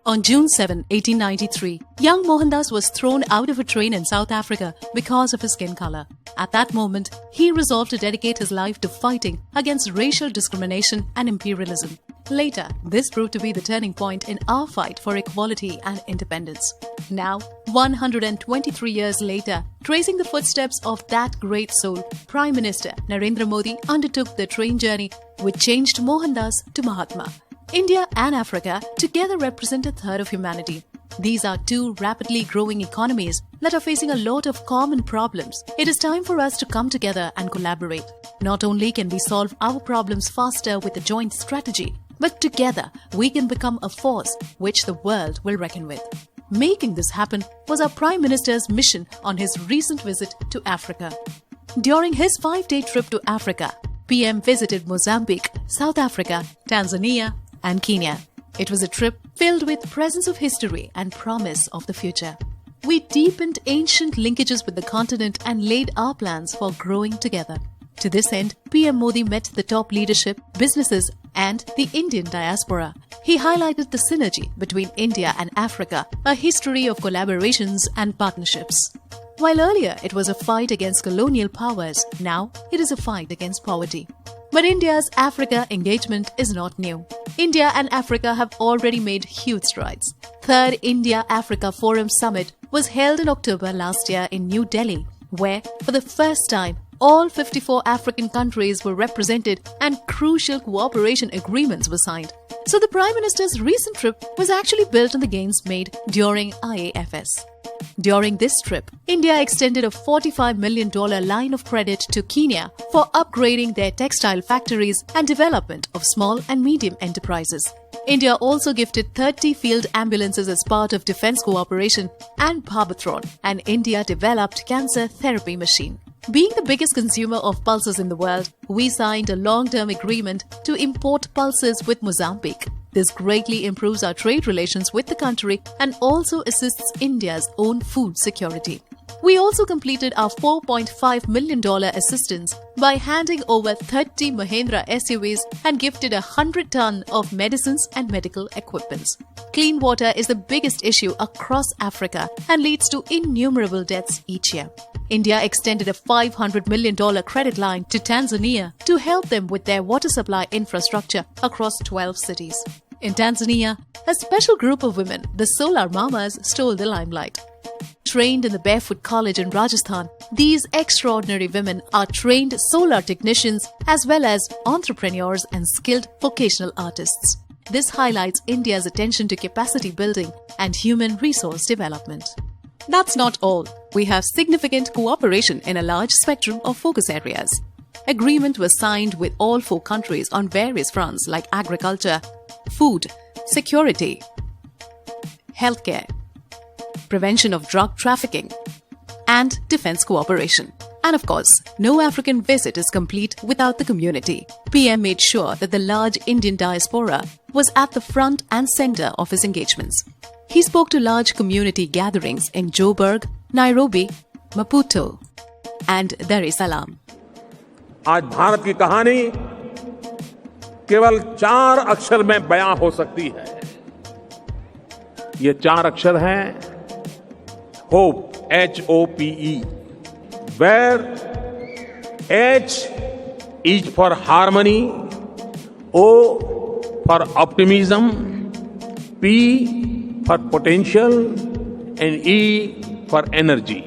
On June 7, 1893, young Mohandas was thrown out of a train in South Africa because of his skin color. At that moment, he resolved to dedicate his life to fighting against racial discrimination and imperialism. Later, this proved to be the turning point in our fight for equality and independence. Now, 123 years later, tracing the footsteps of that great soul, Prime Minister Narendra Modi undertook the train journey which changed Mohandas to Mahatma. India and Africa together represent a third of humanity. These are two rapidly growing economies that are facing a lot of common problems. It is time for us to come together and collaborate. Not only can we solve our problems faster with a joint strategy, but together we can become a force which the world will reckon with. Making this happen was our Prime Minister's mission on his recent visit to Africa. During his 5-day trip to Africa, PM visited Mozambique, South Africa, Tanzania, and Kenya. It was a trip filled with presence of history and promise of the future. We deepened ancient linkages with the continent and laid our plans for growing together. To this end, PM Modi met the top leadership, businesses, and the Indian diaspora. He highlighted the synergy between India and Africa, a history of collaborations and partnerships. While earlier it was a fight against colonial powers, now it is a fight against poverty. But India's Africa engagement is not new. India and Africa have already made huge strides. Third India-Africa Forum Summit was held in October last year in New Delhi, where, for the first time, all 54 African countries were represented and crucial cooperation agreements were signed. So the Prime Minister's recent trip was actually built on the gains made during IAFS. During this trip, India extended a $45 million line of credit to Kenya for upgrading their textile factories and development of small and medium enterprises. India also gifted 30 field ambulances as part of defense cooperation and Bhabatron, an India-developed cancer therapy machine. Being the biggest consumer of pulses in the world, we signed a long-term agreement to import pulses with Mozambique. This greatly improves our trade relations with the country and also assists India's own food security. We also completed our $4.5 million assistance by handing over 30 Mahindra SUVs and gifted 100 tons of medicines and medical equipments. Clean water is the biggest issue across Africa and leads to innumerable deaths each year. India extended a $500 million credit line to Tanzania to help them with their water supply infrastructure across 12 cities. In Tanzania, a special group of women, the Solar Mamas, stole the limelight. Trained in the Barefoot College in Rajasthan, these extraordinary women are trained solar technicians as well as entrepreneurs and skilled vocational artists. This highlights India's attention to capacity building and human resource development. That's not all. We have significant cooperation in a large spectrum of focus areas. Agreement was signed with all 4 countries on various fronts like agriculture, food, security, healthcare, prevention of drug trafficking, and defense cooperation. And of course, no African visit is complete without the community. PM made sure that the large Indian diaspora was at the front and center of his engagements. He spoke to large community gatherings in Joburg, Nairobi, Maputo, and Dar es Salaam. आज भारत की कहानी केवल 4 अक्षर में बयां हो सकती है. ये 4 अक्षर हैं hope, HOPE, where H is for harmony, O for optimism, P for potential, and E for energy.